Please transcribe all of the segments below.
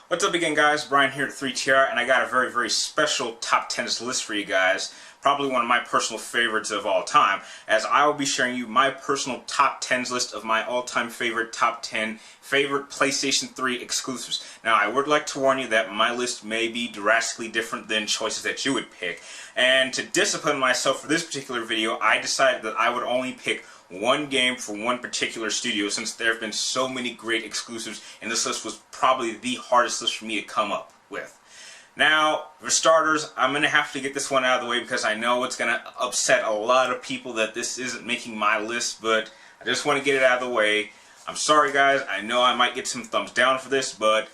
What's up again, guys? Brian here at 3TR, and I got a very special top 10s list for you guys. Probably one of my personal favorites of all time, as I will be sharing you my personal top 10s list of my all-time favorite top 10 favorite PlayStation 3 exclusives. Now, I would like to warn you that my list may be drastically different than choices that you would pick, and to discipline myself for this particular video, I decided that I would only pick one game for one particular studio, since there have been so many great exclusives, and this list was probably the hardest list for me to come up with. Now, for starters, I'm going to have to get this one out of the way because I know it's going to upset a lot of people that this isn't making my list, but I just want to get it out of the way. I'm sorry, guys. I know I might get some thumbs down for this, but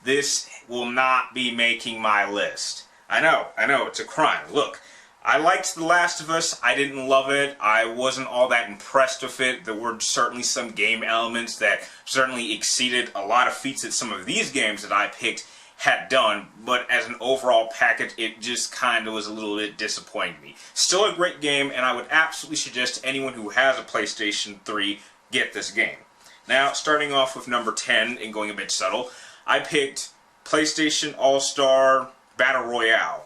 this will not be making my list. I know, it's a crime. Look, I liked The Last of Us. I didn't love it. I wasn't all that impressed with it. There were certainly some game elements that certainly exceeded a lot of feats that some of these games that I picked had done, but as an overall package, it just kind of was a little bit disappointing me. Still a great game, and I would absolutely suggest anyone who has a PlayStation 3 get this game. Now, starting off with number 10 and going a bit subtle, I picked PlayStation AllStar Battle Royale.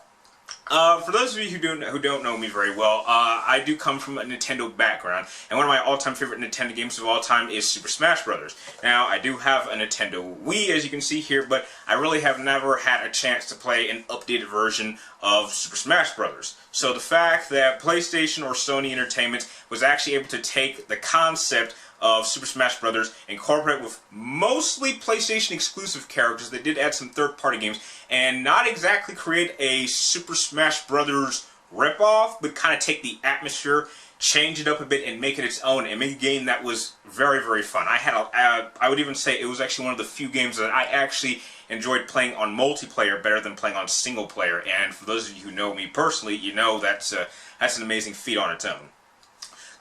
For those of you who don't know me very well, I do come from a Nintendo background, and one of my all-time favorite Nintendo games of all time is Super Smash Bros. Now, I do have a Nintendo Wii, as you can see here, but I really have never had a chance to play an updated version of Super Smash Bros. So the fact that PlayStation or Sony Entertainment was actually able to take the concept of Super Smash Bros. Incorporate with mostly PlayStation exclusive characters, they did add some third-party games, and not exactly create a Super Smash Bros. Ripoff, but kind of take the atmosphere, change it up a bit, and make it its own, and make a game that was very fun. I would even say it was actually one of the few games that I actually enjoyed playing on multiplayer better than playing on single player, and for those of you who know me personally, you know that's an amazing feat on its own.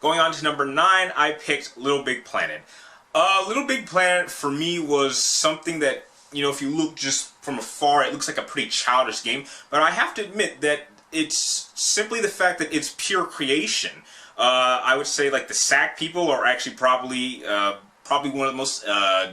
Going on to number 9, I picked Little Big Planet. Little Big Planet, for me, was something that, you know, if you look just from afar, it looks like a pretty childish game, but I have to admit that it's simply the fact that it's pure creation. I would say, like, the SAC people are actually probably one of the most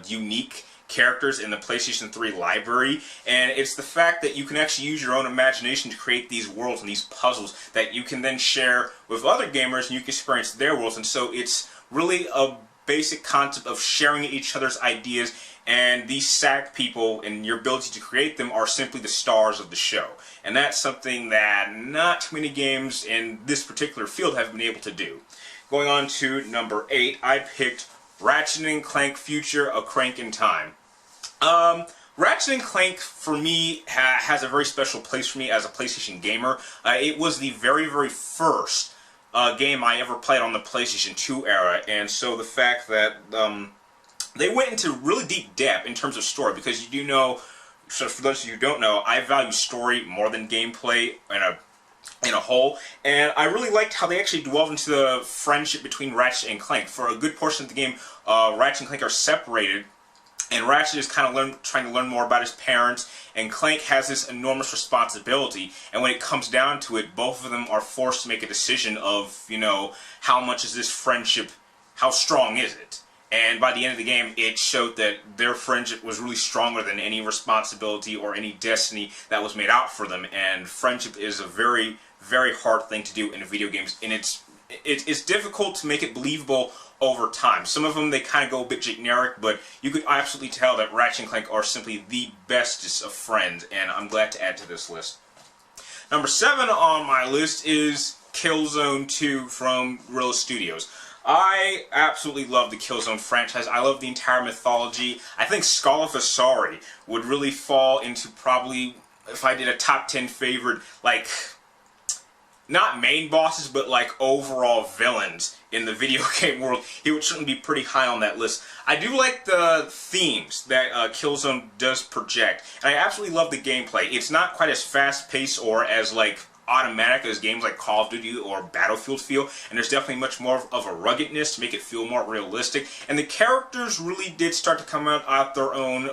unique characters in the PlayStation 3 library, and it's the fact that you can actually use your own imagination to create these worlds and these puzzles that you can then share with other gamers, and you can experience their worlds. And so it's really a basic concept of sharing each other's ideas, and these SAC people and your ability to create them are simply the stars of the show. And that's something that not too many games in this particular field have been able to do. Going on to number 8, I picked Ratchet & Clank Future: A Crank in Time. Ratchet & Clank, for me, has a very special place for me as a PlayStation gamer. It was the very first game I ever played on the PlayStation 2 era, and so the fact that they went into really deep depth in terms of story, because you do know, so for those of you who don't know, I value story more than gameplay in a whole, and I really liked how they actually delved into the friendship between Ratchet and Clank. For a good portion of the game, Ratchet and Clank are separated, and Ratchet is kind of trying to learn more about his parents, and Clank has this enormous responsibility, and when it comes down to it, both of them are forced to make a decision of, you know, how much is this friendship, how strong is it? And by the end of the game, it showed that their friendship was really stronger than any responsibility or any destiny that was made out for them. And friendship is a very hard thing to do in video games, and it's difficult to make it believable over time. Some of them, they kind of go a bit generic, but you could absolutely tell that Ratchet and Clank are simply the bestest of friends, and I'm glad to add to this list. Number 7 on my list is Killzone II from Guerrilla Studios. I absolutely love the Killzone franchise. I love the entire mythology. I think Scalafasari would really fall into probably, if I did a top 10 favorite, like, not main bosses, but like overall villains in the video game world, he would certainly be pretty high on that list. I do like the themes that Killzone does project, and I absolutely love the gameplay. It's not quite as fast-paced or as, like, automatic as games like Call of Duty or Battlefield feel, and there's definitely much more of a ruggedness to make it feel more realistic, and the characters really did start to come out their own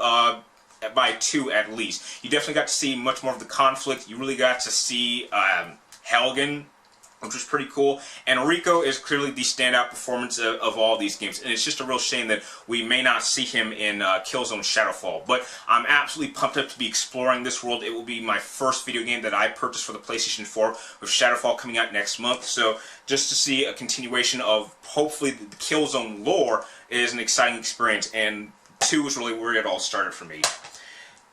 by 2 at least. You definitely got to see much more of the conflict. You really got to see Helgen, which was pretty cool. And Rico is clearly the standout performance of all these games, and it's just a real shame that we may not see him in Killzone Shadowfall. But I'm absolutely pumped up to be exploring this world. It will be my first video game that I purchased for the PlayStation 4, with Shadowfall coming out next month. So just to see a continuation of, hopefully, the Killzone lore is an exciting experience, and 2 was really where it all started for me.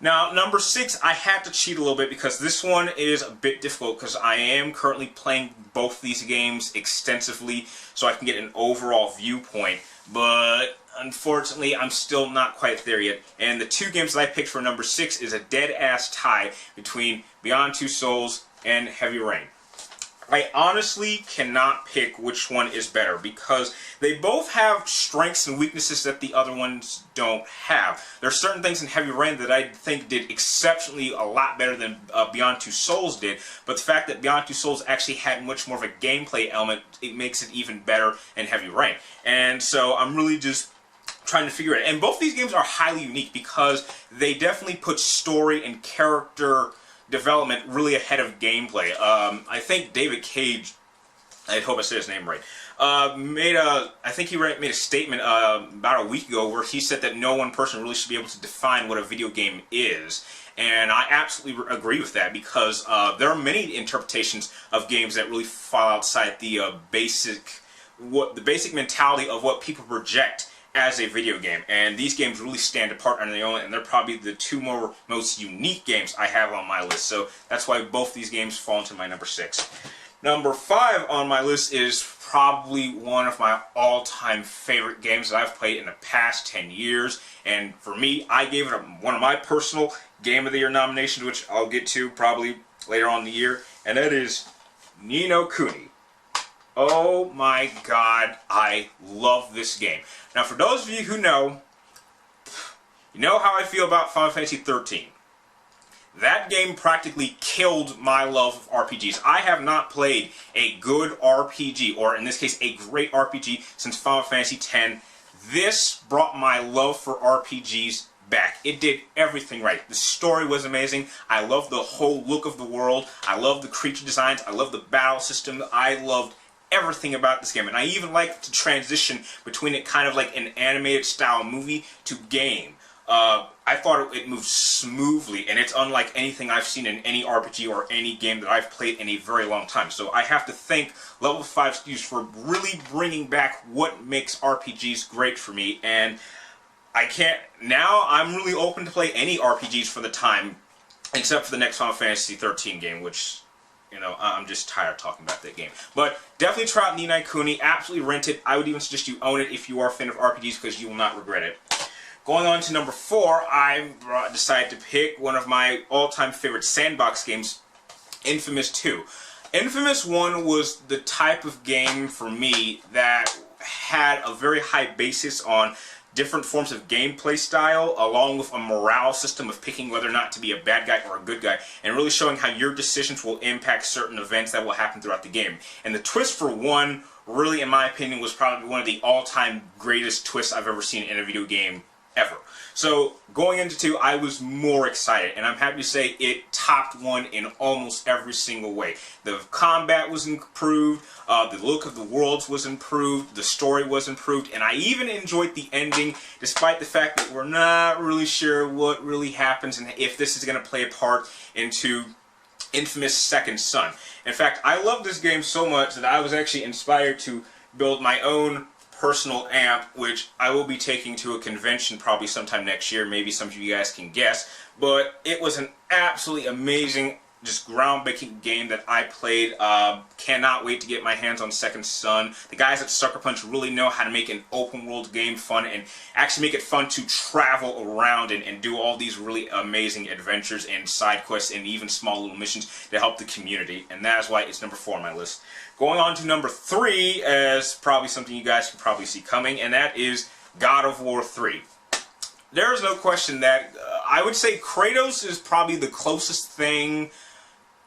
Now, number 6, I had to cheat a little bit because this one is a bit difficult because I am currently playing both these games extensively so I can get an overall viewpoint, but unfortunately I'm still not quite there yet. And the 2 games that I picked for number 6 is a dead-ass tie between Beyond Two Souls and Heavy Rain. I honestly cannot pick which one is better because they both have strengths and weaknesses that the other ones don't have. There are certain things in Heavy Rain that I think did exceptionally a lot better than Beyond Two Souls did, but the fact that Beyond Two Souls actually had much more of a gameplay element, it makes it even better in Heavy Rain. And so I'm really just trying to figure it out. And both these games are highly unique because they definitely put story and character development really ahead of gameplay. I think David Cage, I hope I said his name right, I think he made a statement about a week ago where he said that no one person really should be able to define what a video game is. And I absolutely agree with that because there are many interpretations of games that really fall outside the basic mentality of what people project as a video game, and these games really stand apart on their own, and they're probably the 2 most unique games I have on my list, so that's why both these games fall into my number 6. Number 5 on my list is probably one of my all-time favorite games that I've played in the past 10 years, and for me, I gave it one of my personal Game of the Year nominations, which I'll get to probably later on in the year, and that is Ni no Kuni. Oh my god, I love this game. Now, for those of you who know, you know how I feel about Final Fantasy 13. That game practically killed my love of RPGs. I have not played a good RPG, or in this case, a great RPG, since Final Fantasy X. This brought my love for RPGs back. It did everything right. The story was amazing. I loved the whole look of the world. I loved the creature designs. I loved the battle system. I loved everything about this game, and I even like to transition between it kind of like an animated style movie to game. I thought it moved smoothly, and it's unlike anything I've seen in any RPG or any game that I've played in a very long time. So I have to thank Level 5 Studios for really bringing back what makes RPGs great for me, and now I'm really open to play any RPGs for the time, except for the next Final Fantasy 13 game, which, you know, I'm just tired of talking about that game. But definitely try out Ni no Kuni. Absolutely rent it. I would even suggest you own it if you are a fan of RPGs because you will not regret it. Going on to number 4, I decided to pick one of my all-time favorite sandbox games, Infamous 2. Infamous 1 was the type of game for me that had a very high basis on different forms of gameplay style, along with a morale system of picking whether or not to be a bad guy or a good guy, and really showing how your decisions will impact certain events that will happen throughout the game. And the twist for 1, really, in my opinion, was probably one of the all-time greatest twists I've ever seen in a video game ever. So, going into 2, I was more excited, and I'm happy to say it topped 1 in almost every single way. The combat was improved, the look of the worlds was improved, the story was improved, and I even enjoyed the ending, despite the fact that we're not really sure what really happens and if this is going to play a part into Infamous Second Son. In fact, I love this game so much that I was actually inspired to build my own personal amp, which I will be taking to a convention probably sometime next year. Maybe some of you guys can guess. But it was an absolutely amazing, just groundbreaking game that I played. Cannot wait to get my hands on Second Son. The guys at Sucker Punch really know how to make an open world game fun and actually make it fun to travel around and do all these really amazing adventures and side quests and even small little missions to help the community. And that is why it's number 4 on my list. Going on to number 3 is probably something you guys can probably see coming, and that is God of War 3. There is no question that I would say Kratos is probably the closest thing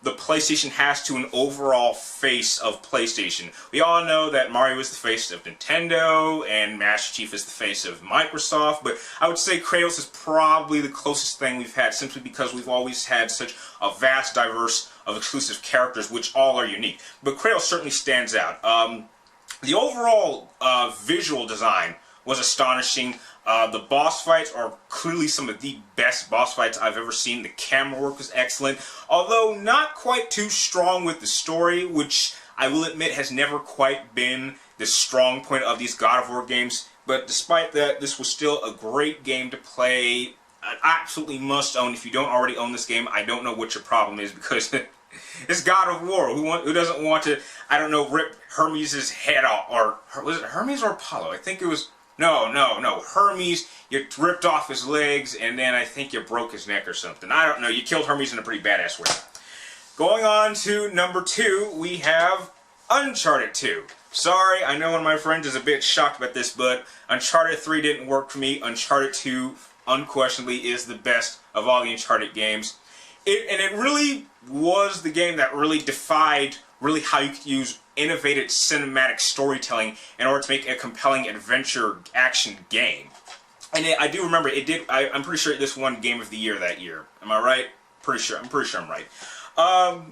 the PlayStation has to an overall face of PlayStation. We all know that Mario is the face of Nintendo and Master Chief is the face of Microsoft, but I would say Kratos is probably the closest thing we've had, simply because we've always had such a vast diverse of exclusive characters, which all are unique. But Kratos certainly stands out. The overall visual design was astonishing. The boss fights are clearly some of the best boss fights I've ever seen. The camera work was excellent, although not quite too strong with the story, which I will admit has never quite been the strong point of these God of War games. But despite that, this was still a great game to play. An absolutely must own. If you don't already own this game, I don't know what your problem is, because it's God of War. Who doesn't want to, I don't know, rip Hermes' head off? Or was it Hermes or Apollo? I think it was... No. Hermes, you ripped off his legs, and then I think you broke his neck or something. I don't know. You killed Hermes in a pretty badass way. Going on to number 2, we have Uncharted 2. Sorry, I know one of my friends is a bit shocked about this, but Uncharted 3 didn't work for me. Uncharted 2, unquestionably, is the best of all the Uncharted games. It really was the game that really defied how you could use innovative cinematic storytelling in order to make a compelling adventure action game. And I do remember it did. I'm pretty sure this won Game of the Year that year. Am I right? I'm pretty sure I'm right.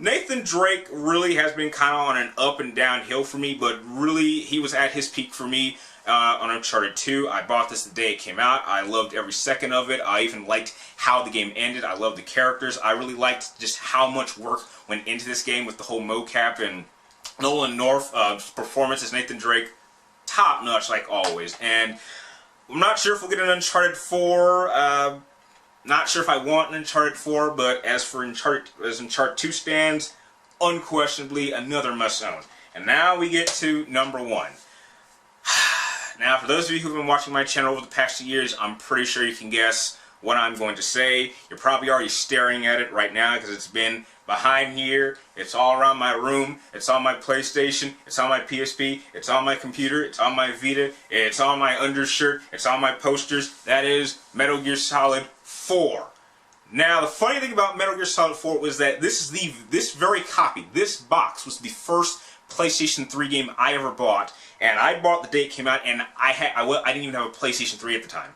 Nathan Drake really has been kind of on an up and down hill for me, but really he was at his peak for me on Uncharted 2. I bought this the day it came out. I loved every second of it. I even liked how the game ended. I loved the characters. I really liked just how much work went into this game with the whole mocap, and Nolan North's performance as Nathan Drake, top notch like always. And I'm not sure if we'll get an Uncharted 4. Not sure if I want an Uncharted 4, but as for Uncharted 2 stands, unquestionably another must own. And now we get to number 1. Now, for those of you who've been watching my channel over the past 2 years, I'm pretty sure you can guess what I'm going to say. You're probably already staring at it right now because it's been behind here, it's all around my room, it's on my PlayStation, it's on my PSP, it's on my computer, it's on my Vita, it's on my undershirt, it's on my posters. That is Metal Gear Solid 4. Now, the funny thing about Metal Gear Solid 4 was that this very copy, this box, was the first PlayStation 3 game I ever bought, and I bought the day it came out, and I didn't even have a PlayStation 3 at the time.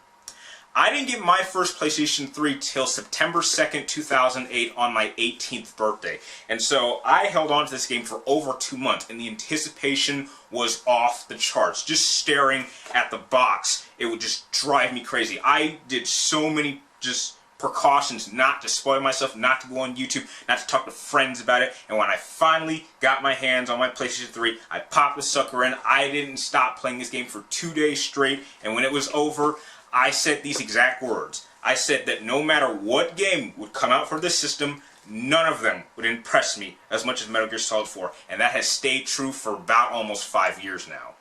I didn't get my first PlayStation 3 till September 2nd, 2008 on my 18th birthday. And so I held on to this game for over 2 months, and the anticipation was off the charts. Just staring at the box, it would just drive me crazy. I did so many just precautions not to spoil myself, not to go on YouTube, not to talk to friends about it. And when I finally got my hands on my PlayStation 3, I popped the sucker in. I didn't stop playing this game for 2 days straight, and when it was over, I said these exact words. I said that no matter what game would come out for this system, none of them would impress me as much as Metal Gear Solid 4. And that has stayed true for about almost 5 years now.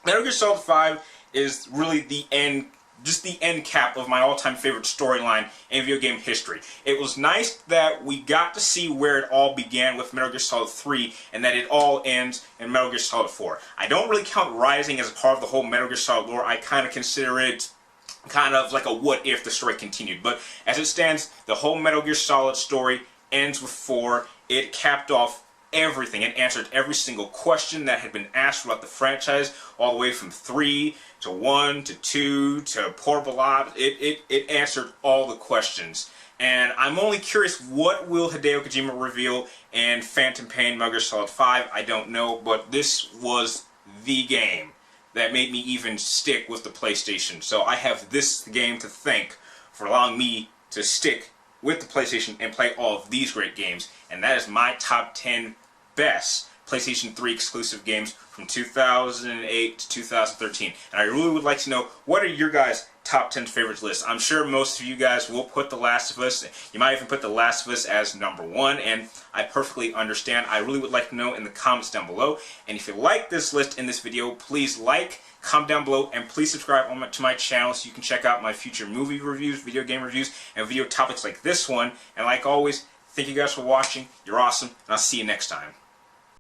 Metal Gear Solid 5 is really the end, just the end cap of my all-time favorite storyline in video game history. It was nice that we got to see where it all began with Metal Gear Solid 3, and that it all ends in Metal Gear Solid 4. I don't really count Rising as a part of the whole Metal Gear Solid lore. I kind of consider it kind of like a what if the story continued. But as it stands, the whole Metal Gear Solid story ends with 4. It capped off everything. It answered every single question that had been asked throughout the franchise, all the way from 3 to 1 to 2 to Port Balad. It answered all the questions. And I'm only curious, what will Hideo Kojima reveal in Phantom Pain Metal Gear Solid 5? I don't know, but this was the game that made me even stick with the PlayStation. So I have this game to thank for allowing me to stick with the PlayStation and play all of these great games. And that is my top 10 best PlayStation 3 exclusive games from 2008 to 2013. And I really would like to know, what are your guys' top 10 favorites list? I'm sure most of you guys will put The Last of Us. You might even put The Last of Us as number 1, and I perfectly understand. I really would like to know in the comments down below. And if you like this list in this video, please like, comment down below, and please subscribe to my channel so you can check out my future movie reviews, video game reviews, and video topics like this one. And like always, thank you guys for watching. You're awesome, and I'll see you next time.